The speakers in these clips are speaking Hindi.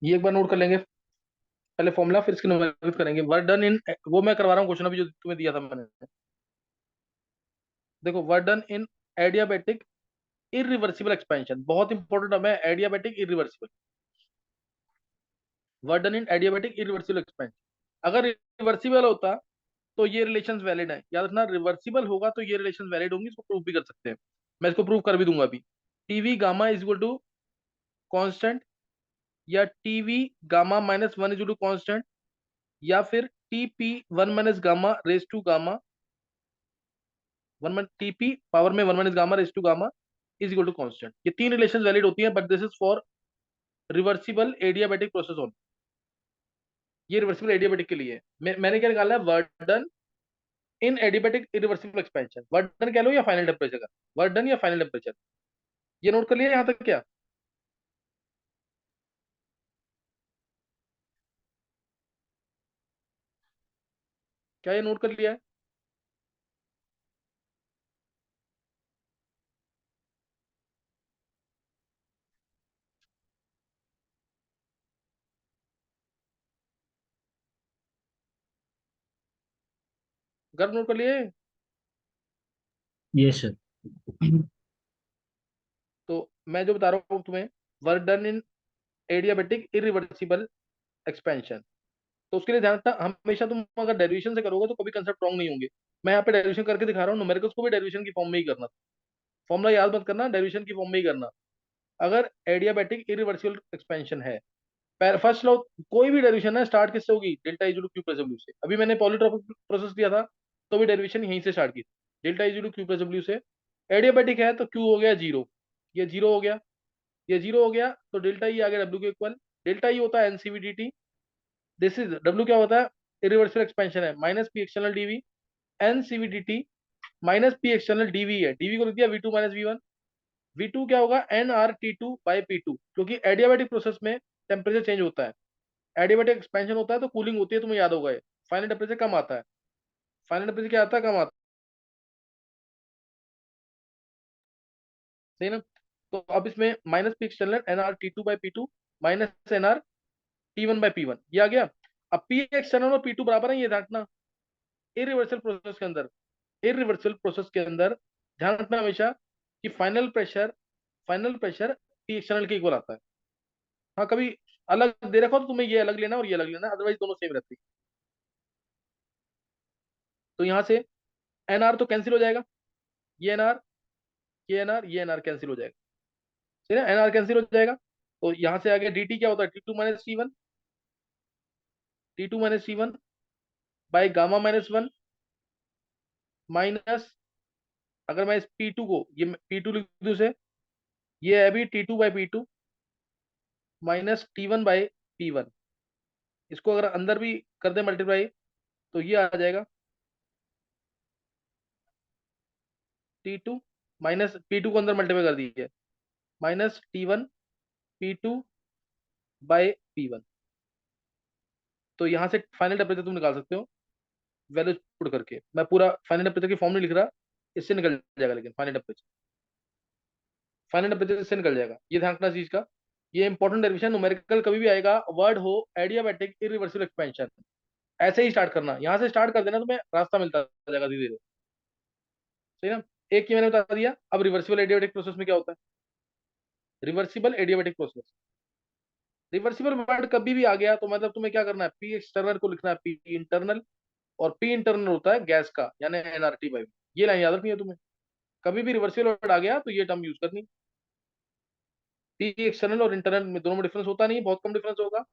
ये एक बार नोट कर लेंगे, पहले फॉर्मूला फिर इसकी न्यूमेरिकल्स करेंगे। वर्क डन इन, वो मैं करवा रहा हूँ क्वेश्चन अभी जो तुम्हें दिया था मैंने। देखो, work done in adiabatic irreversible expansion, बहुत इंपॉर्टेंट टर्म है adiabatic irreversible. Work done in adiabatic irreversible expansion. अगर रिवर्सिबल होता तो ये रिलेशंस वैलिड है, याद रखना। रिवर्सिबल होगा तो ये रिलेशंस वैलिड होंगी, इसको प्रूव भी कर सकते हैं। मैं इसको प्रूव कर भी दूंगा अभी। TV gamma is equal to constant, या TV gamma minus one is to constant, या फिर TP one minus gamma raise to gamma, one TP power में one minus gamma raise to gamma is equal to constant. ये तीन रिलेशन वैलिड होती है, but this is for reversible adiabatic process on. ये रिवर्सिबल एडियाबेटिक के लिए है। मैंने क्या निकाला है, work done in adiabatic irreversible expansion. वर्डन कह लो या फाइनल टेम्परेचर का, वर्डन या फाइनल टेम्परेचर। ये नोट कर लिया यहाँ तक क्या? क्या ये नोट कर लिया है? गर्भ नोट कर लिए? Yes sir. तो मैं जो बता रहा हूँ तुम्हें, work done in adiabatic irreversible expansion. तो उसके लिए ध्यान रखना, हमेशा तुम अगर डेरिवेशन से करोगे तो कभी कंसेप्ट रॉन्ग नहीं होंगे। मैं यहाँ पे डेरिवेशन करके दिखा रहा हूँ, न्यूमेरिकल्स को भी डेरिवेशन की फॉर्म में ही करना। फॉर्मूला याद मत करना, डेरिवेशन की फॉर्म में ही करना। अगर एडियाबेटिक इरिवर्सिबल एक्सपेंशन है, फर्स्ट लो, कोई भी डेरिवेशन है स्टार्ट किससे होगी, delta is to Q plus W से। अभी मैंने पॉलीट्रॉपिक प्रोसेस किया था, तो भी डेरिवेशन यहीं से स्टार्ट की, delta is to Q plus W से। एडियाबेटिक है तो क्यू हो गया जीरो, ये जीरो हो गया, ये जीरो हो गया, तो डेल्टा ई आ गया डब्ल्यू के इक्वल। डेल्टा ई होता है एनसीवीडीटी, दिस इज डब्ल्यू क्या होता है, इरिवर्सिबल एक्सपेंशन है, minus P external DV. NCVDT minus P external DV है, डीवी को लिख दिया V two minus V one. V two क्या होगा, N R T two by P two, क्योंकि एडियाबेटिक प्रोसेस में टेम्परेचर चेंज होता है, एडियाबेटिक एक्सपेंशन होता है तो कूलिंग होती है, तुम्हें याद होगा ये। फाइनल टेम्परेचर कम आता है, फाइनल टेम्परेचर क्या आता है, कम आता है, सही ना। तो अब इसमें minus P external n R T two by P two minus N R T one by P one, ये आ गया। अब पी एक्सटर्नल और पी टू बराबर है, ये ध्यान रखना। इरिवर्सल प्रोसेस के अंदर, इरिवर्सल प्रोसेस के अंदर ध्यान रखना हमेशा कि फाइनल प्रेशर पी एक्सटर्नल के इक्वल आता है। हाँ, कभी अलग दे रखा हो तो तुम्हें ये अलग लेना और ये अलग लेना, अदरवाइज दोनों सेम रहती है। तो यहाँ से एन आर तो कैंसिल हो जाएगा, ये एन आर, ये एन आर कैंसिल हो जाएगा, ठीक है, एन आर कैंसिल हो जाएगा। तो यहाँ से आगे डी टी क्या होता है, T two minus T one, T two minus T one by gamma minus one, minus, अगर मैं इस पी टू को, ये पी टू लिख दूँ से, ये है अभी T two by P two minus T one by P one. इसको अगर अंदर भी कर दे मल्टीप्लाई, तो ये आ जाएगा T two minus P two को अंदर मल्टीप्लाई कर दीजिए, minus T one P two by P one. तो यहाँ से फाइनल टेम्परेचर तुम निकाल सकते हो वैल्यू पुट करके। मैं पूरा फाइनल टेम्परेचर की फॉर्म नहीं लिख रहा, इससे निकल जाएगा, लेकिन फाइनल टेम्परेचर इससे निकल जाएगा, ये ध्यान रखना चीज का। ये इंपॉर्टेंट डेरिवेशन, न्यूमेरिकल कभी भी आएगा, वर्ड हो एडियाबैटिक इरिवर्सिबल एक्सपेंशन, ऐसे ही स्टार्ट करना, यहाँ से स्टार्ट कर देना, तुम्हें रास्ता मिलता जाएगा धीरे धीरे, सही ना। एक की मैंने बता दिया। अब रिवर्सिबल एडियाबैटिक प्रोसेस में क्या होता है, reversible adiabatic process, reversible word कभी भी आ गया तो मतलब तुम्हें क्या करना है, पी एक्सटर्नल को लिखना है पी इंटरनल, और पी इंटरनल होता है गैस का, यानी एनआरटी बाई। ये लाइन याद रखनी है तुम्हें, कभी भी रिवर्सिबल वर्ड आ गया तो ये टर्म यूज करनी। पी एक्सटर्नल और इंटरनल में दोनों में डिफरेंस होता नहीं, बहुत कम डिफरेंस होगा।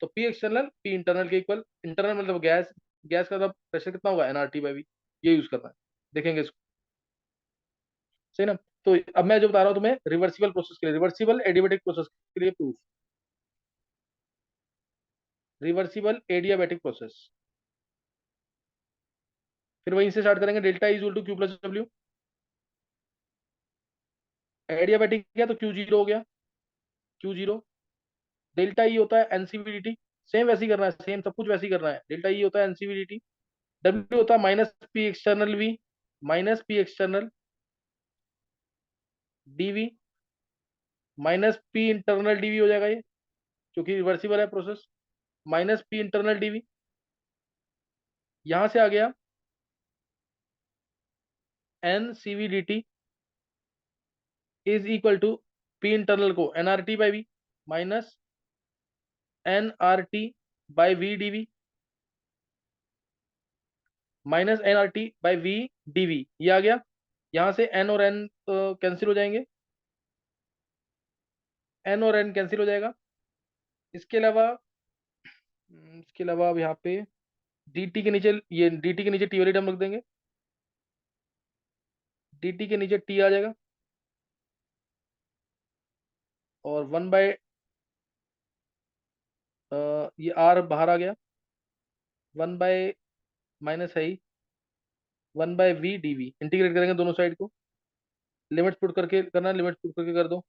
तो पी एक्सटर्नल पी इंटरनल के इक्वल, इंटरनल मतलब गैस, गैस का मतलब प्रेशर कितना होगा, एनआरटी बाई वी, ये यूज करना है, देखेंगे इसको, सही ना। तो अब मैं जो बता रहा हूँ तुम्हें रिवर्सिबल प्रोसेस के लिए, रिवर्सिबल एडियाबैटिक प्रोसेस के लिए प्रूफ, रिवर्सिबल एडियाबैटिक प्रोसेस, फिर वहीं से स्टार्ट करेंगे, delta is equal to Q plus W. Adiabatic है तो क्यू जीरो हो गया, क्यू जीरो। डेल्टा ई होता है एनसीवीडीटी, सेम वैसे ही करना है, सेम सब कुछ वैसे ही करना है। डेल्टा ई होता है एनसीवीडीटी, डब्ल्यू होता है minus P external V, minus P external DV, minus P internal DV हो जाएगा ये, क्योंकि रिवर्सिबल है process. Minus P internal DV, यहां से आ गया N C V D T is equal to P internal को N R T by V minus N R T by V D V minus N R T by V D V, ये आ गया। यहां से एन और एन कैंसिल हो जाएंगे, एन और एन कैंसिल हो जाएगा। इसके अलावा अब यहाँ पे डी टी के नीचे, ये डी टी के नीचे टी वाली टर्म रख देंगे, डी टी के नीचे टी आ जाएगा, और वन बाय ये आर बाहर आ गया, वन बाय माइनस है ही, one by V D V, integrate करेंगे दोनों साइड को, लिमिट पुट करके करना, लिमिट पुट करके कर दो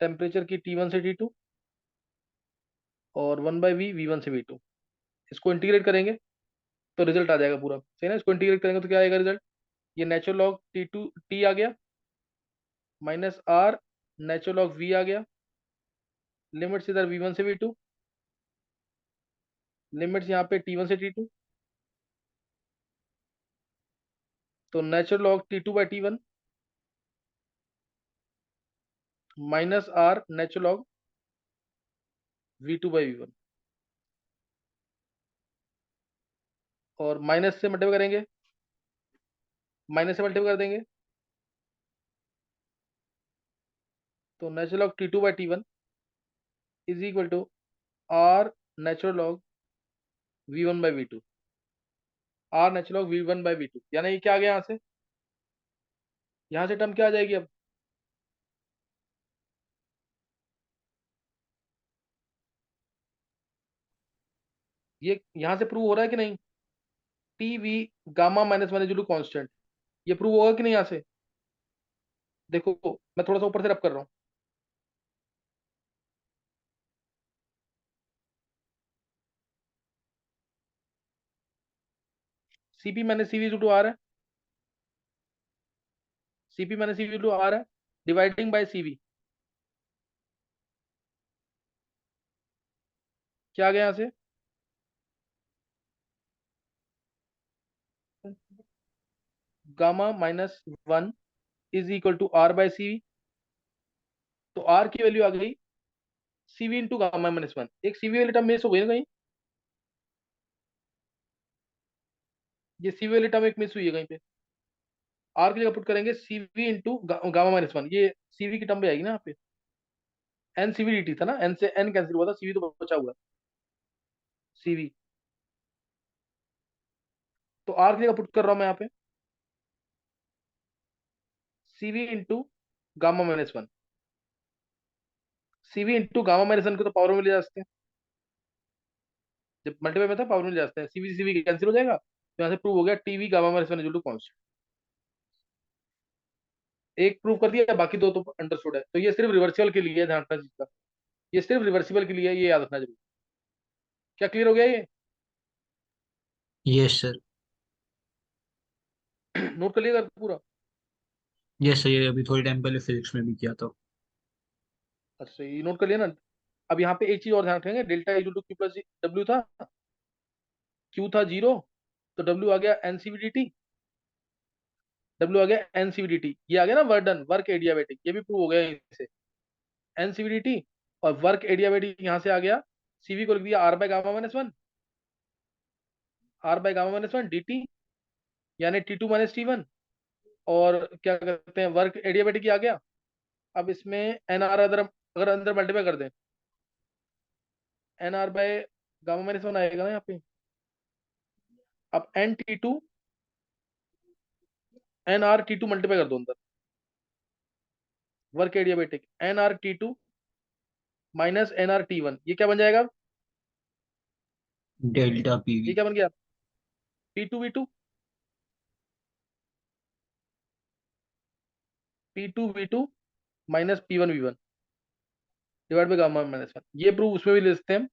टेम्परेचर की टी वन से टी टू, और one by V V one से वी टू, इसको इंटीग्रेट करेंगे तो रिजल्ट आ जाएगा पूरा, सही ना। इसको इंटीग्रेट करेंगे तो क्या आएगा रिजल्ट, ये natural log T two T आ गया, minus R natural log V आ गया, लिमिट्स इधर वी वन से वी टू, लिमिट्स यहाँ पे टी वन से टी टू, तो natural log T two by T one minus R natural log V two by V one, और माइनस से मल्टीप्लाई करेंगे, माइनस से मल्टीप्लाई कर देंगे, तो natural log T two by T one is equal to R natural log V one by V two, R natural log V one by V two, यानी ये क्या आ गया यहाँ से, यहाँ से टर्म क्या आ जाएगी अब, ये यहाँ से प्रूव हो रहा है कि नहीं, T V gamma minus one is to constant, ये प्रूव होगा कि नहीं यहाँ से। देखो मैं थोड़ा सा ऊपर से रब कर रहा हूँ, CP minus CV to R है, CP minus CV to R है, डिवाइडिंग बाय सीवी, क्या आ गया यहाँ से, gamma minus one is equal to R by CV, तो आर की वैल्यू आ गई CV into gamma minus one, एक सीवी वाली टर्म मिस हो गई ना कहीं, ये सीवी वाली टर्म एक मिस हुई है कहीं पे, आर की जगह पुट करेंगे CV into gamma minus one, ये सीवी की टर्म पे आएगी ना यहाँ पे, एन सीवी डी टी था ना, एन से एन कैंसिल हुआ था, सीवी तो बचा हुआ है, सीवी, तो आर की जगह पुट कर रहा हूँ मैं यहाँ पे CV into gamma minus one, CV into gamma minus one को तो पावर में ले जा सकते हैं, जब मल्टीप्लाई में था पावर में ले जा सकते हैं, सीवी सीवी कैंसिल हो जाएगा, तो यहाँ से प्रूव हो गया TV gamma minus one is to constant, एक प्रूव कर दिया, बाकी दो तो अंडरस्टूड है, तो ये सिर्फ रिवर्सिबल के लिए है, ध्यान रखना चीज का, ये सिर्फ रिवर्सिबल के लिए है, ये याद रखना जरूर। क्या क्लियर हो गया ये, यस सर। नोट कर लिएगा पूरा। यस सर, ये अभी थोड़ी टाइम पहले फिजिक्स में भी किया था। अच्छा ये नोट कर लिया ना। अब यहाँ पे एक चीज और ध्यान रखेंगे, delta equal to Q plus W था, क्यू था जीरो, तो डब्ल्यू आ गया एनसीवीडीटी, डब्ल्यू आ गया एनसीवीडीटी, ये आ गया ना वर्डन वर्क एडियाबेटिक, ये भी प्रूव हो गया इससे, एनसीवीडीटी, और वर्क एडियाबेटिक यहाँ से आ गया, सीवी को लिख दिया R by gamma minus one, R by gamma minus one D T, यानी T two minus T one, और क्या कहते हैं वर्क एडियाबेटिक आ गया। अब इसमें एन आर अदर अगर अंदर मल्टीप्लाई कर दें, n R by gamma minus one आएगा ना यहाँ पे, अब n T two n R T two multiply कर दो अंदर, work adiabatic n R T two minus N R T one, ये क्या बन जाएगा, डेल्टा ये पीवी। क्या बन गया, P two V two, P two V two minus P one V one divide by gamma minus one, ये प्रूफ उसमें भी ले सकते हैं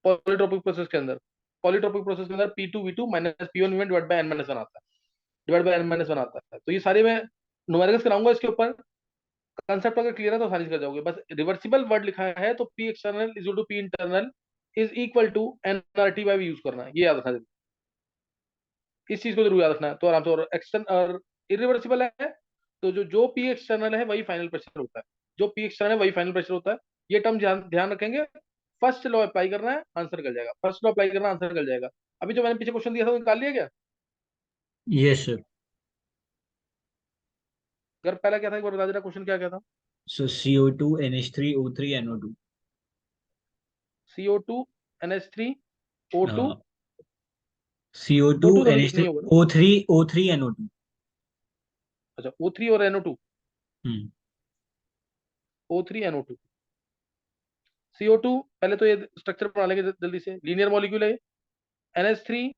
पॉलीट्रोपिक प्रोसेस के अंदर, पॉलीट्रोपिक प्रोसेस के अंदर P two V two minus P one V one divide by n minus one आता है, divide by n minus one आता है, तो ये सारे मैं न्यूमेरिकल्स कराऊंगा इसके ऊपर, कंसेप्ट अगर क्लियर है तो आसानी से कर जाओगे। बस रिवर्सिबल वर्ड लिखा है तो P external is to P internal is equal to n R T Y use करना है, ये याद रखना है। इस चीज को जरूर याद रखना है तो आराम से। और एक्सटर्न और इरिवर्सिबल है तो जो जो पी एक्सटर्नल है वही फाइनल प्रेशर होता है, जो पी एक्सटर्नल है वही फाइनल प्रेशर होता है। ये टर्म ध्यान ध्यान रखेंगे। फर्स्ट लॉ अप्लाई करना है, आंसर कर जाएगा। फर्स्ट लॉ अप्लाई करना, आंसर कर जाएगा। अभी जो मैंने पीछे क्वेश्चन दिया था वो निकाल लिया क्या? Yes sir. अगर पहला क्या था एक बार बता देना, क्वेश्चन क्या क्या था? सो CO2 NH3 O3 NO2। CO2 NH3 O2। CO2 O2 तो अभी NH3 नहीं होगा ना? O3 NO2। अच्छा, O3 और NO2। हम्म। O3 NO2। CO2, पहले तो ये स्ट्रक्चर बना लेंगे जल्दी से। लीनियर मॉलिक्यूल है। NH3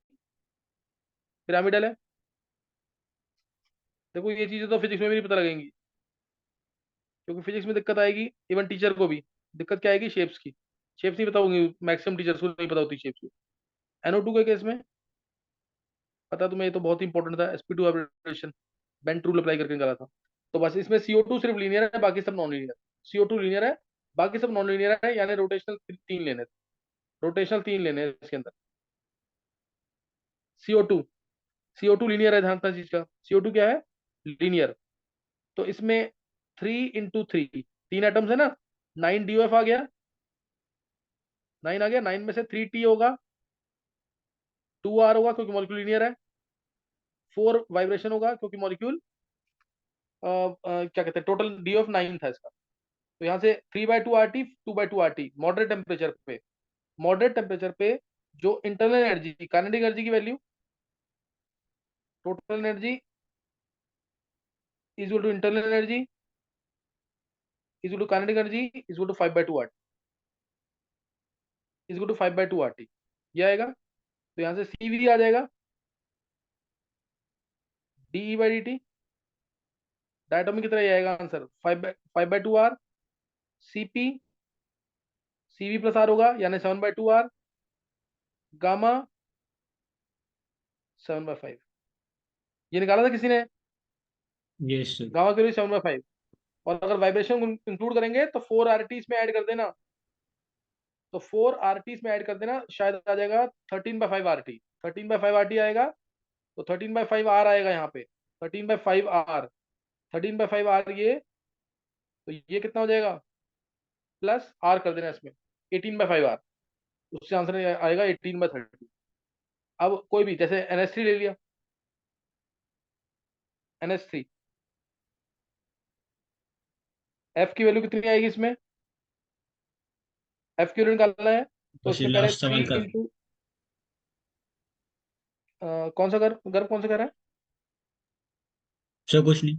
पिरामिडल है। देखो ये चीजें तो फिजिक्स में भी नहीं पता लगेंगी, क्योंकि फिजिक्स में दिक्कत आएगी। इवन टीचर को भी दिक्कत क्या आएगी, शेप्स की। शेप्स नहीं पता होंगी, मैक्सिमम टीचर्स को नहीं पता होती शेप्स की। NO2 के केस में पता तुम्हें, ये तो बहुत इंपॉर्टेंट था, sp2 abrasion, bent rule apply करके निकाला था। तो बस इसमें CO2 सिर्फ लीनियर है, बाकी सब नॉन लीनियर। CO2 लीनियर है, बाकी सब नॉन लीनियर है, यानी रोटेशनल तीन लेने। रोटेशनल तीन लेने हैं इसके अंदर। CO2, CO2 लीनियर है, ध्यान रखना चीज का। CO2 क्या है? लीनियर। तो इसमें 3 × 3, तीन एटम्स है ना, 9 DOF आ गया। 9 आ गया, 9 में से 3T होगा, 2R होगा क्योंकि मॉलिक्यूल लीनियर है, 4 वाइब्रेशन होगा क्योंकि मॉलिक्यूल क्या कहते हैं, टोटल DOF 9 था इसका। तो यहाँ से 3/2 RT, 2/2 RT। मॉडरेट टेम्परेचर पे जो इंटरनल एनर्जी, काइनेटिक एनर्जी की value, total energy is to internal energy is to kinetic energy is to 5/2 RT, is to 5/2 RT। ये आएगा। तो यहाँ से CV आ जाएगा, DE/dt। डायटोमिक की तरह ही आएगा आंसर, 5/2 R। CV+R होगा यानी 7/2 R। गामा 7/5। ये निकाला था किसी ने? Yes sir. गामा के लिए 7/5। और अगर वाइब्रेशन इंक्लूड करेंगे तो 4 RT इसमें ऐड कर देना। तो 4 RT इसमें ऐड कर देना, शायद आ जाएगा 13/5 RT। 13/5 RT आएगा। तो 13/5 R आएगा यहाँ पे। 13/5 R, 13/5 R ये। तो ये कितना हो जाएगा, प्लस R कर देना इसमें, 18/5 R। उससे आंसर आएगा 18/30। अब कोई भी, जैसे NH3 ले लिया। NH3, F की वैल्यू कितनी आएगी इसमें? F की वैल्यू निकालना है। तो बस ये इसमें कह रहे लास्ट हैं थ्री सवाल का। इंटू कौन सा गर्भ गर्भ कौन सा कह रहा है? सर कुछ नहीं।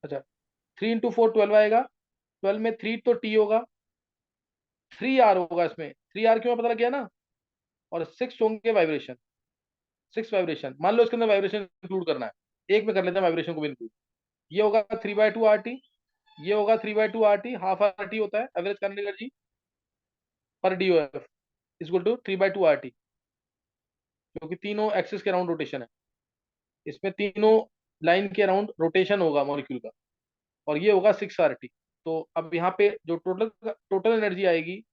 अच्छा, 3 × 4 12 आएगा। 12 में 3 तो T होगा, 3R होगा इसमें। 3R क्यों है पता लग गया ना। और 6 होंगे वाइब्रेशन। 6 वाइब्रेशन, मान लो इसके अंदर वाइब्रेशन इंक्लूड करना है, एक में कर लेते हैं वाइब्रेशन को भी इंक्लूड। ये होगा 3/2 RT। ये होगा 3/2 RT। हाफ RT होता है एवरेज करंट एनर्जी पर DOF, इक्वल टू 3/2 RT। क्योंकि तीनों एक्सिस के अराउंड रोटेशन है, इसमें तीनों लाइन के अराउंड रोटेशन होगा मॉलिक्यूल का। और ये होगा 6 RT। तो अब यहाँ पे जो टोटल टोटल एनर्जी आएगी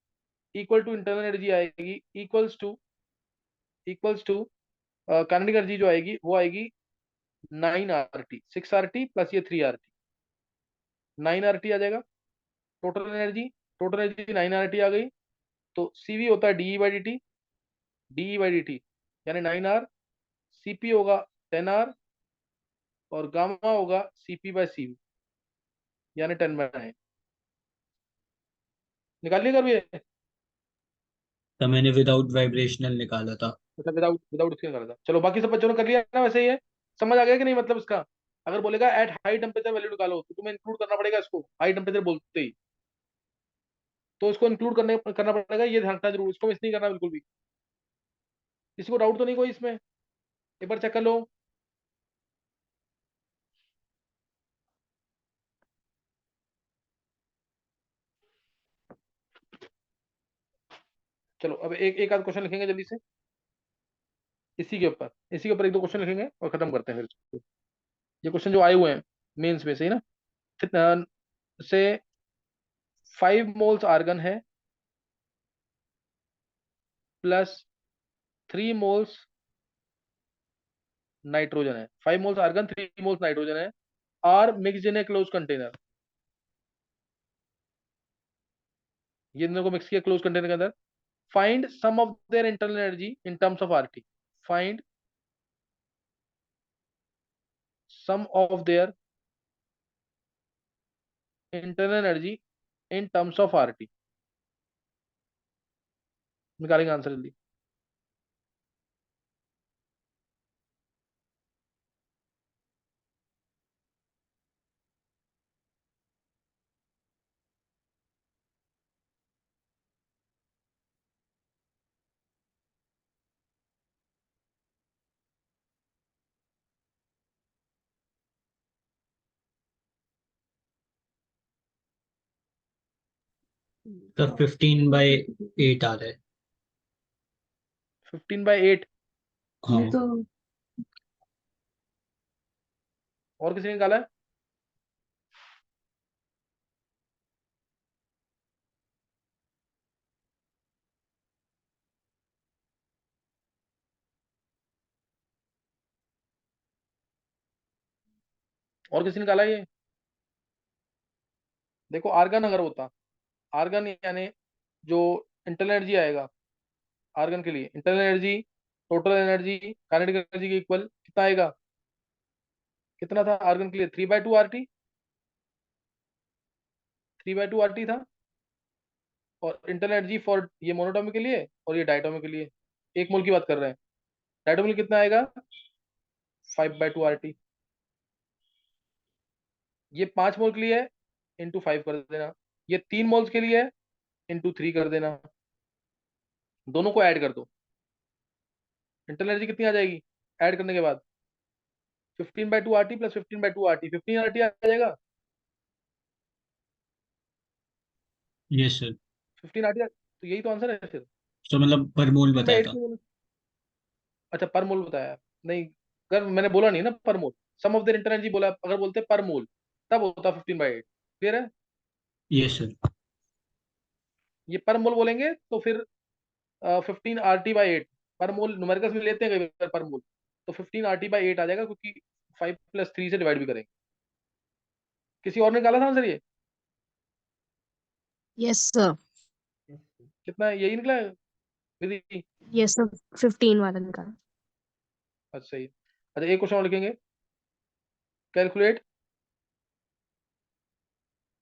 इक्वल टू इंटरनल एनर्जी आएगी, इक्वल्स टू काइनेटिक एनर्जी जो आएगी वो आएगी 9 RT। 6 RT प्लस ये 3 RT, 9 RT आ जाएगा total energy. Total energy 9 RT आ गई। तो CV होता है DE/dt। DE/dt यानी 9R। CP होगा 10R। और गामा होगा CP/CV यानी 10/9। निकाल लिया कर ये? तो मैंने विदाउट वाइब्रेशनल निकाला था। मतलब विदाउट विदाउट इसके करा था। चलो बाकी सब बच्चों ने कर लिया ना वैसे ही है। समझ आ गया कि नहीं मतलब इसका? अगर बोलेगा एट हाई टेम्परेचर वैल्यू निकालो तो तुम्हें इंक्लूड करना पड़ेगा इसको, हाई टेम्परेचर बोलते ही। तो इसको इंक्लूड करना पड़ेगा, ये ध्यान रखना जरूर, इसको मिस नहीं करना बिल्कुल भी। किसी को डाउट तो नहीं कोई इसमें? एक बार चेक कर लो। चलो अब एक एक आध क्वेश्चन लिखेंगे जल्दी से। इसी के ऊपर एक दो क्वेश्चन लिखेंगे और खत्म करते हैं फिर इसको। ये क्वेश्चन जो आए हुए हैं मेंस में से ही ना। से 5 मोल्स आर्गन है प्लस 3 मोल्स नाइट्रोजन है। 5 मोल्स आर्गन, 3 मोल्स नाइट्रोजन है, are mix in a close container. ये दोनों को मिक्स किया क्लोज कंटेनर के अंदर। Find sum of their internal energy in terms of RT. Find sum of their internal energy in terms of RT. निकालेंगे आंसर जल्दी। तो 15/8 आ रहा है। 15/8। हाँ। तो और किसी ने निकाला है? और किसी ने निकाला है ये? देखो आर्गन अगर होता, आर्गन यानी जो इंटरनल एनर्जी आएगा आर्गन के लिए, internal energy total energy kinetic energy के इक्वल कितना आएगा? कितना था आर्गन के लिए? 3/2 RT। 3/2 RT था। और इंटरनल एनर्जी फॉर ये मोनोटोमिक के लिए और ये डायटोमिक के लिए, 1 मोल की बात कर रहे हैं। डायटोमिक कितना आएगा? 5/2 RT। ये 5 मोल के लिए है, × 5 कर देना। ये 3 मोल्स के लिए है, × 3 कर देना। दोनों को ऐड कर दो। इंटरनल एनर्जी कितनी आ जाएगी ऐड करने के बाद? 15/2 RT प्लस 15/2 RT, 15 RT आ जाएगा। Yes sir. 15 RT, तो यही तो आंसर है फिर। तो मतलब पर मोल फिफ्टीन बाई बताया एट था। क्यों बोला? अच्छा पर मोल बताया नहीं, अगर मैंने बोला नहीं ना पर मोल, सम ऑफ देयर इंटरनल एनर्जी बोला, अगर बोलते पर मोल तब होता 15/8। क्लियर है? Yes sir. ये पर मोल बोलेंगे तो फिर 15 RT/8। पर मोल न्यूमेरिकल्स में लेते हैं कई बार पर मोल, तो 15 RT/8 आ जाएगा, क्योंकि 5 + 3 से डिवाइड भी करेंगे। किसी और ने निकाला था आंसर ये? Yes sir. कितना है? यही निकला है विधि? यस सर, 15 वाला निकाला। अच्छा सही। अच्छा एक क्वेश्चन और लिखेंगे। Calculate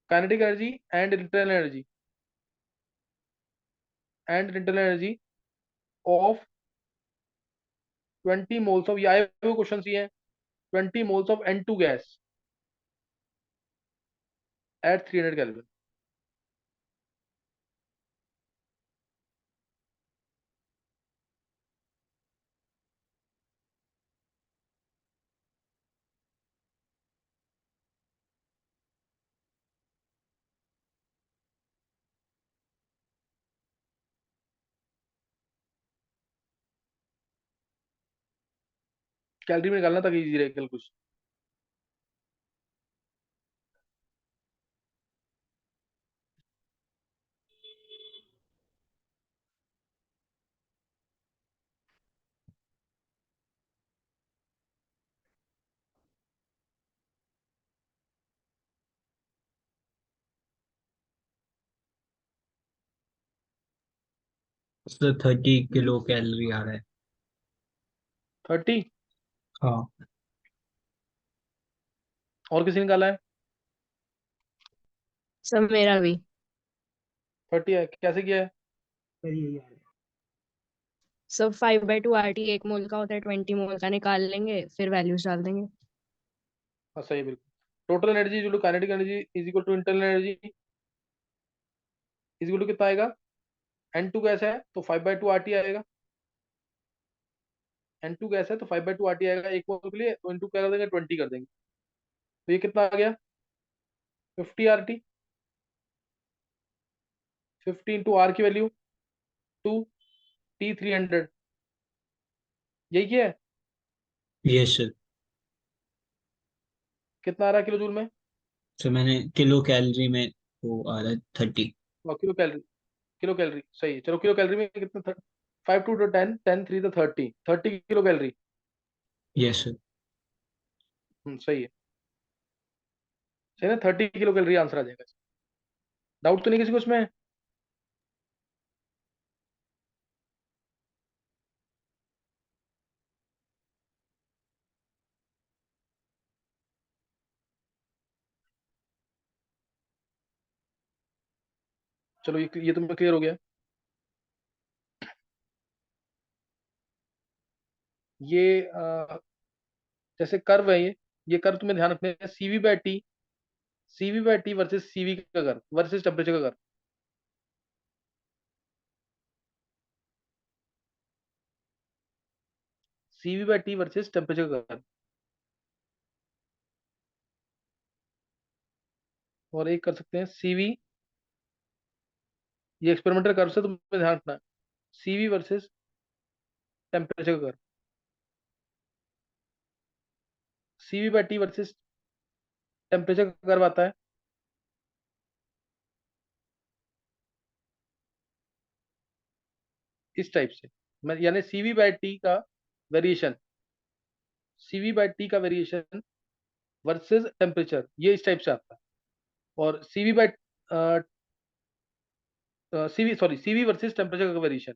kinetic energy and internal energy of 20 moles of, ये आए हुए क्वेश्चन ही हैं, 20 moles of N2 gas at 300 kelvin. Calorie में निकालना ताकि इजी रहे कल कुछ। सर 30 किलो कैलोरी आ रहा है। 30। हाँ और किसी ने निकाला है? सर मेरा भी। 30 है, कैसे किया है? सर यही आ रहा है। सर 5/2 RT 1 मोल का होता है, 20 मोल का निकाल लेंगे, फिर वैल्यूज डाल देंगे। हाँ सही बिल्कुल। टोटल एनर्जी जो kinetic energy is equal to internal energy is equal to कितना आएगा? N2 गैस है तो 5/2 RT आएगा। N2 गैस है तो 5/2 RT आएगा 1 मोल के लिए, तो इंटू क्या कर देंगे? 20 कर देंगे। तो ये कितना आ गया? 50 RT। 50 × R की वैल्यू 2 T 300। यही क्या है? Yes sir. कितना आ रहा है किलो जूल में? सर मैंने किलो कैलोरी में वो आ रहा है 30। और किलो कैलोरी सही है। चलो किलो कैलोरी में कितना, 5 to 10, 10 3 तो 30, 30 किलो कैलोरी। Yes sir. सही है। सही ना, 30 किलो कैलोरी आंसर आ जाएगा। डाउट तो नहीं किसी को इसमें? चलो ये तुम्हें क्लियर हो गया। ये जैसे कर्व है ये कर्व तुम्हें ध्यान रखना है, CV by T versus CV का कर्व वर्सेस टेम्परेचर का curve. CV by T versus temperature का कर्व। और एक कर सकते हैं सीवी, ये एक्सपेरिमेंटल कर्व से तुम्हें ध्यान रखना है, सीवी वर्सेस टेम्परेचर का curve. CV by T versus temperature का कर्व आता है इस टाइप से। यानी सीवी बाय टी का वेरिएशन वर्सेस टेम्परेचर ये इस टाइप से आता है। और सीवी वर्सेस टेम्परेचर का वेरिएशन,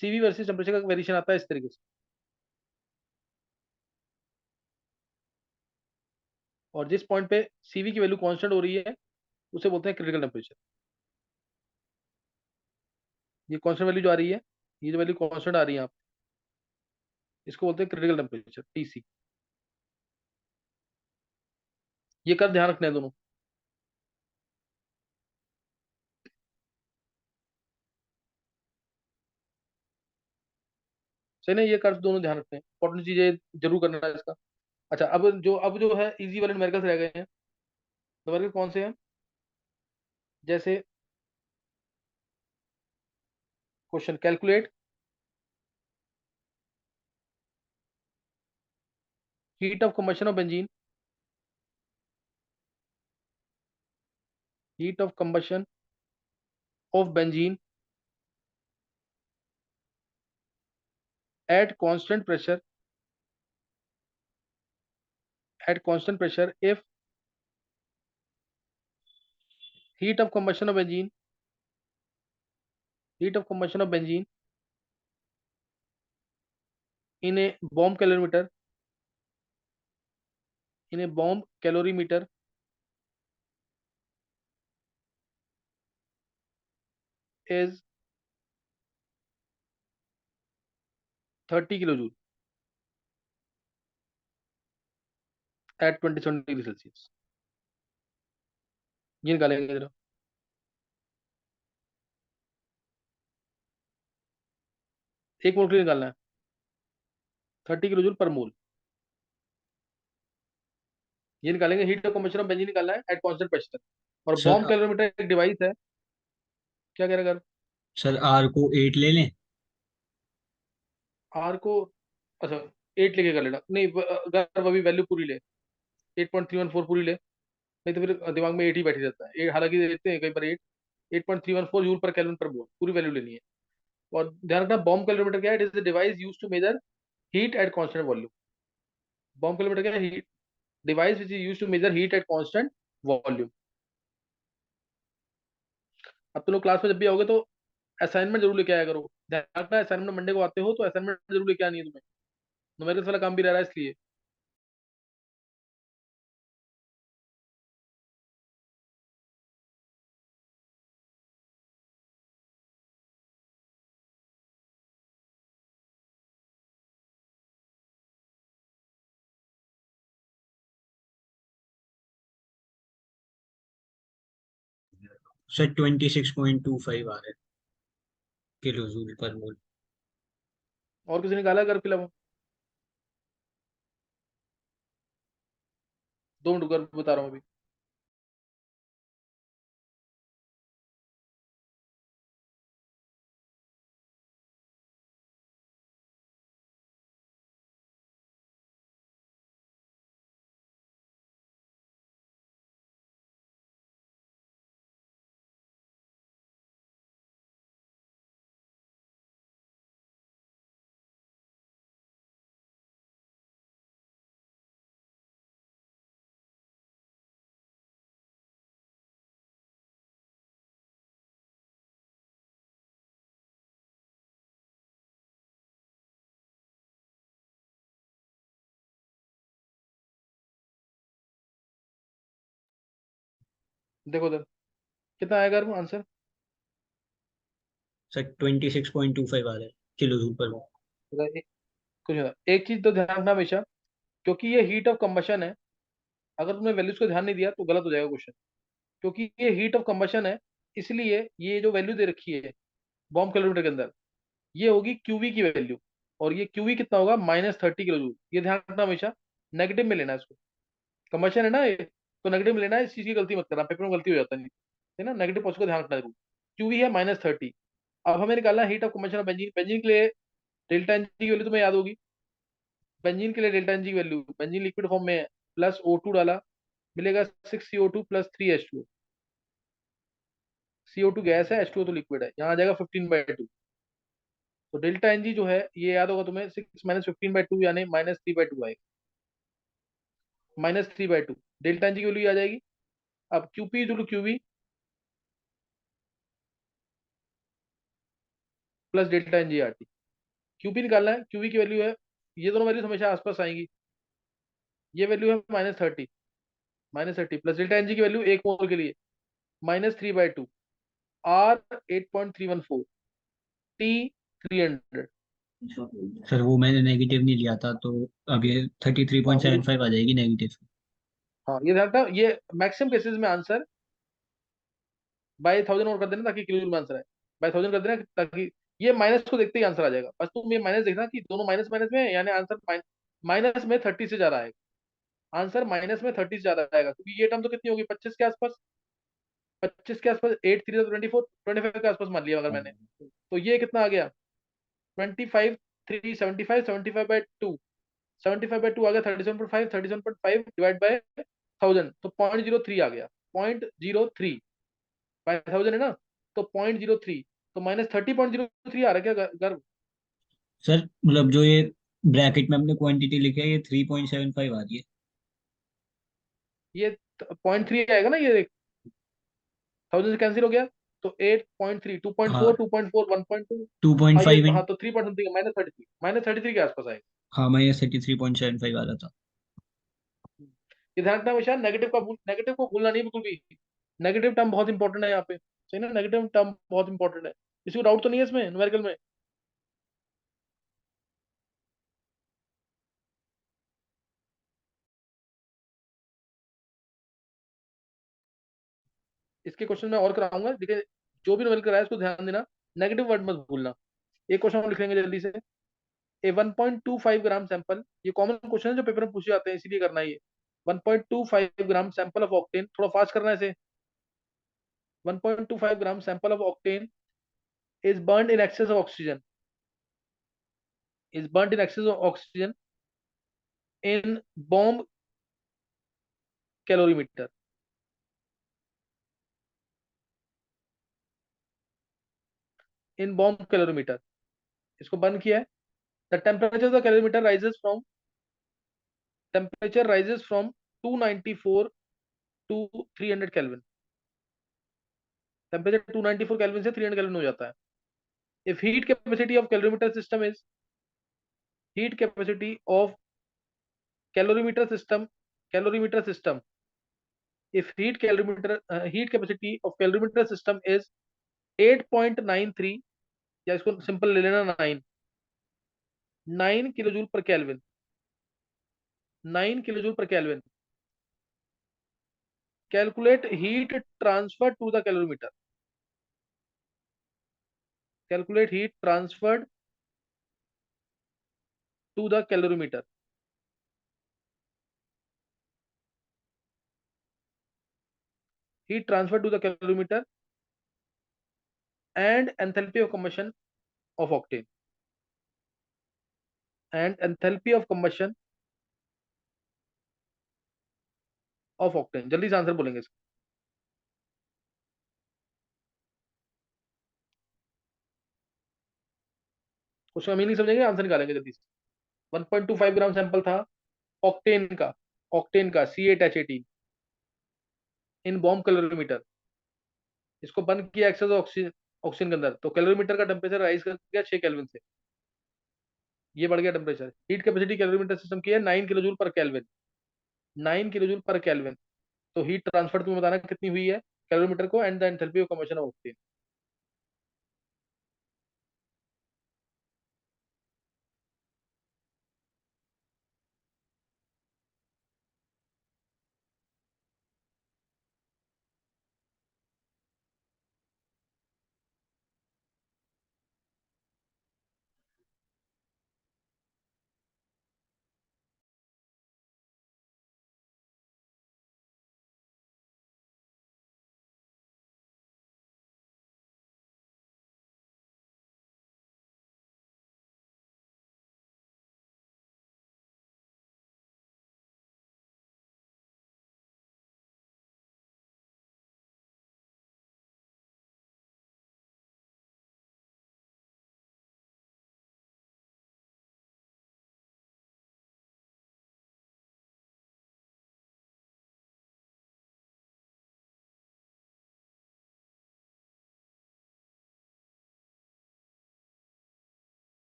सीवी वर्सेस टेम्परेचर का वेरिएशन आता है इस तरीके से। और जिस पॉइंट पे सीवी की वैल्यू कांस्टेंट हो रही है उसे बोलते हैं क्रिटिकल टेम्परेचर। ये कांस्टेंट वैल्यू जो आ रही है, ये जो वैल्यू कांस्टेंट आ रही है आप, इसको बोलते हैं क्रिटिकल टेम्परेचर, टीसी। ये कर ध्यान रखना है दोनों। सही नहीं, ये कर्व दोनों ध्यान रखते हैं, इंपॉर्टेंट चीजें जरूर करना है इसका। अच्छा, अब जो है इजी वाले न्यूमेरिकल्स रह गए हैं। न्यूमेरिकल कौन से हैं? जैसे question, calculate heat of combustion of benzene, heat of combustion of benzene at constant pressure, if heat of combustion of benzene, heat of combustion of benzene in a bomb calorimeter, in a bomb calorimeter is 30 kilojoule at 27 degree Celsius. ये निकालेंगे जरा। एक मोल के लिए निकालना है, 30 किलो जूल पर मोल। ये निकालेंगे, heat of combustion of benzene निकालना है एट कांस्टेंट प्रेशर। और सर बॉम्ब कैलोरीमीटर एक डिवाइस है। क्या कह रहा है? सर आर को 8 ले लें। आर को, अच्छा 8 लेके कर लेना, नहीं अगर अभी वैल्यू पूरी ले, 8.314 पूरी ले, नहीं तो फिर दिमाग में 8 ही बैठी रहता है। हालांकि देखते हैं कई बार 8.314 जूल पर केल्विन पर मोल पूरी वैल्यू लेनी है। और ध्यान रखना, बॉम्ब कैलोरीमीटर क्या है? It is the device used to measure heat at constant volume. Bomb calorimeter क्या है? Heat device which is used to measure heat at constant volume. अब तुम लोग क्लास में जब भी आओगे तो असाइनमेंट जरूर लेके आया करो। ध्यान रखना, असाइनमेंट मंडे को आते हो तो असाइनमेंट जरूर लेके आनी है तुम्हें। न्यूमेरिकल्स वाला काम भी रह रहा है इसलिए। सर 26.25 आ रहा है किलो जूल पर मोल। और किसी ने निकाला अगर फिलहाल? 2 मिनट रुको, बता रहा हूँ अभी। देखो उधर कितना आएगा आंसर। सर 26.25 आ रहा है किलो जूल पर वॉट। कुछ नहीं, एक चीज तो ध्यान रखना हमेशा, क्योंकि ये हीट ऑफ कंबशन है, अगर तुमने वैल्यूज को ध्यान नहीं दिया तो गलत हो जाएगा क्वेश्चन। क्योंकि ये हीट ऑफ कंबशन है, इसलिए ये जो वैल्यू दे रखी है बॉम्ब कैलोरीमीटर के अंदर, ये होगी क्यूवी की वैल्यू। और ये क्यूवी कितना होगा, -30 किलो जूल। ये ध्यान रखना हमेशा, नेगेटिव में लेना है इसको। कंबशन है ना ये, तो नेगेटिव में लेना है, इस चीज की गलती मत करना, पेपर में गलती हो जाता है, नहीं है ना, नेगेटिव पॉइंट को ध्यान रखना जरूर। क्यूवी है -30। अब हमें निकालना heat of combustion of benzene. Benzene के लिए डेल्टा एन जी की वैल्यू तुम्हें याद होगी। बेंजीन के लिए डेल्टा एन जी की वैल्यू, बेंजीन लिक्विड फॉर्म में है, प्लस O2 डाला, मिलेगा 6CO2 plus 3H2। CO2 gas है, H2O तो लिक्विड है, यहाँ आ जाएगा 15/2। तो डेल्टा एन जी जो है ये याद होगा तुम्हें, 6 - 15/2 यानी -3/2 आएगा। -3/2 डेल्टा एन जी की वैल्यू आ जाएगी। अब क्यूपी जो QV plus delta n G R T. QP निकालना है, क्यूवी की वैल्यू है, ये दोनों वैल्यूज हमेशा आसपास आएंगी। ये वैल्यू है -30, -30 प्लस डेल्टा एन जी की वैल्यू एक मोल के लिए -3/2, R 8.314, T 300। सर वो मैंने नेगेटिव नहीं लिया था, तो अब ये थर्टी थ्री हाँ पॉइंट सेवन फाइव आ जाएगी नेगेटिव। हाँ, ये ध्यान रखना, ये मैक्सिमम केसेस में आंसर बाय 1000 और कर देना ताकि क्लियर में आंसर आए। बाय 1000 कर देना ताकि ये माइनस को देखते ही आंसर आ जाएगा। बस तुम ये माइनस देखना कि दोनों माइनस माइनस में है, यानी आंसर माइनस में 30 से ज्यादा आएगा। आंसर माइनस में 30 से ज्यादा आएगा, क्योंकि ये टर्म तो कितनी होगी, 25 के आसपास। 25 के आसपास, 8 3 24, 25 के आसपास मान लिया अगर मैंने, तो ये कितना आ गया, 25 3 75, 75/2, 75/2 आ गया 37.5, 37.5 डिवाइड बाय 1000, तो 0.03 आ गया। 0.03 बाय 1000 है ना, तो 0.03, तो -30.03 आ रहा है क्या गर्व। सर मतलब जो ये ब्रैकेट में हमने क्वांटिटी लिखी है, ये 3.75 आ रही है। ये 0.3 आएगा ना, ये देख, 1000 से कैंसिल हो गया, तो 8.3, 2.4, हाँ 2.4, 1.2। टू पॉइंट हाँ ये, फाइव इन हाँ तो 3 पॉइंट समथिंग, -33, -33 के आसपास आएगा। हाँ माइनस 33.75 आ रहा था। ये ध्यान रखना हमेशा, नेगेटिव को भूलना नहीं बिल्कुल भी। नेगेटिव टर्म बहुत इंपॉर्टेंट है यहाँ पे, सही ना, नेगेटिव टर्म बहुत इंपॉर्टेंट है। किसी को डाउट तो नहीं है इसमें न्यूमेरिकल में। इसके क्वेश्चन में और कराऊंगा, देखिए जो भी न्यूमेरिकल है इसको ध्यान देना, नेगेटिव वर्ड मत भूलना। एक क्वेश्चन हम लिख लेंगे जल्दी से। ए 1.25 ग्राम सैंपल, ये कॉमन क्वेश्चन है जो पेपर में पूछे जाते हैं, इसीलिए करना है ये। 1.25 ग्राम सैंपल ऑफ ऑक्टेन, थोड़ा फास्ट करना है इसे। 1.25 gram sample of octane is burn in excess of oxygen, is burn in excess of oxygen in bomb calorimeter, in bomb calorimeter. इसको बर्न किया है। The temperature of the calorimeter rises from, temperature rises from 294 to 300 kelvin. Temperature 294 kelvin से 300 केल्विन हो जाता है। If heat capacity of calorimeter system is, heat capacity of calorimeter system, calorimeter system, if heat capacity of calorimeter system is 8.93, या इसको सिंपल ले लेना 9 kilo joule per kelvin, 9 kilo joule per kelvin. Calculate heat transfer to the calorimeter, calculate heat transferred to the calorimeter, heat transfer to the calorimeter and enthalpy of combustion of octane, and enthalpy of combustion of octane. जल्दी से आंसर बोलेंगे इसका। क्वेश्चन मीनिंग समझेंगे, आंसर निकालेंगे जल्दी से। 1.25 ग्राम सैंपल था ऑक्टेन का, ऑक्टेन का C8H18 इन बॉम्ब कैलोरीमीटर। इसको बंद किया एक्सेस ऑक्सीजन, ऑक्सीजन के अंदर, तो कैलोरीमीटर का टेम्परेचर राइज कर गया 6 केल्विन से, ये बढ़ गया temperature. Heat capacity calorimeter system की है 9 kilo joule per kelvin, 9 kilo joule per kelvin. तो हीट ट्रांसफर तुम्हें बताना कितनी हुई है, कैलोरीमीटर को and the enthalpy of combustion of octane.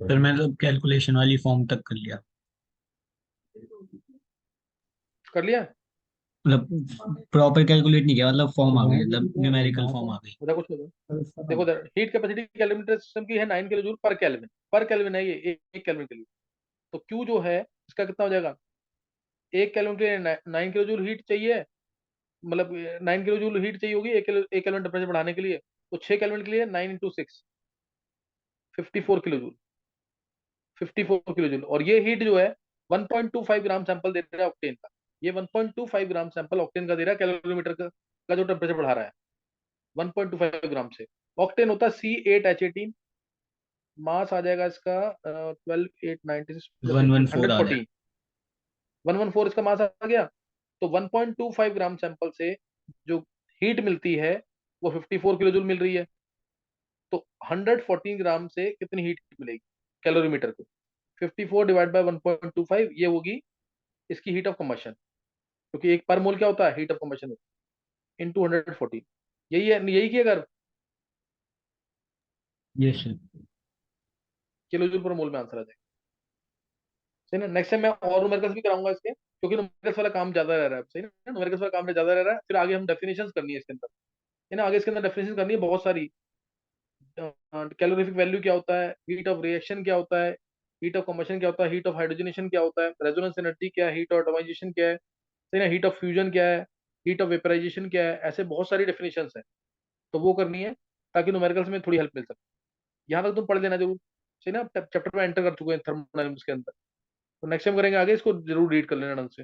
फिर मैंने तो कैलकुलेशन वाली फॉर्म तक कर लिया, कर लिया? मतलब प्रॉपर कैलकुलेट नहीं किया, मतलब फॉर्म आ गई, मतलब न्यूमेरिकल फॉर्म आ गई। बता कुछ देखो, हीट कैपेसिटी कैलोरीमीटर सिस्टम की है 9 किलो जूल पर केल्विन। पर केल्विन है ये, एक केल्विन के लिए। तो क्यू जो है इसका कितना हो जाएगा? एक केल्विन के लिए 9 किलो जूल हीट चाहिए, मतलब 9 किलो जूल हीट चाहिए होगी एक केल्विन टेम्परेचर बढ़ाने के लिए। तो 6 केल्विन के लिए 9 into 6, 54 kilo joule. 54 kilo joule. और ये हीट जो है 1.25 ग्राम सैंपल दे रहा है ऑक्टेन का। ये 1.25 ग्राम सैंपल ऑक्टेन का दे रहा है कैलोरीमीटर का जो टेम्परेचर बढ़ा रहा है 1.25 ग्राम से। ऑक्टेन होता है C8H18। मास आ जाएगा इसका 12,896 प्लस 114 आ गया। 114। 114 इसका मास आ गया। तो 1.25 ग्राम सैंपल से जो हीट मिलती है वो 54 किलो जूल मिल रही है। तो 114 ग्राम से कितनी हीट मिलेगी कैलोरीमीटर को? 54 डिवाइड बाय 1.25, ये होगी इसकी हीट ऑफ कंबशन। क्योंकि एक पर मोल क्या होता है? Heat of combustion into 114। यही है, यही की अगर यस सर। किलो जूल पर मोल में आंसर आ जाएगा। सही ना? नेक्स्ट टाइम मैं और न्यूमेरिकल्स भी कराऊंगा इसके, क्योंकि न्यूमेरिकल्स वाला काम ज्यादा रह रहा है। सही ना? न्यूमेरिकल्स वाला काम ज्यादा रह रहा है। फिर आगे हम डेफिनेशंस करनी है इसके अंदर, है ना? आगे इसके अंदर डेफिनेशन करनी है बहुत सारी। कैलोरीफिक वैल्यू क्या होता है, हीट ऑफ रिएक्शन क्या होता है, हीट ऑफ कंबशन क्या होता है, हीट ऑफ हाइड्रोजनेशन क्या होता है, रेजोनेंस एनर्जी क्या है, हीट ऑफ एटमाइजेशन क्या है, सही ना? हीट ऑफ फ्यूजन क्या है, हीट ऑफ वेपराइजेशन क्या है, ऐसे बहुत सारी डेफिनेशंस है। तो वो करनी है ताकि न्यूमेरिकल्स में थोड़ी हेल्प मिल सके। यहाँ तक तुम पढ़ लेना जरूर। सही ना? चैप्टर में एंटर कर चुके हैं थर्मोडायनामिक्स के अंदर। तो नेक्स्ट टाइम करेंगे आगे, इसको जरूर रीड कर लेना ढंग से।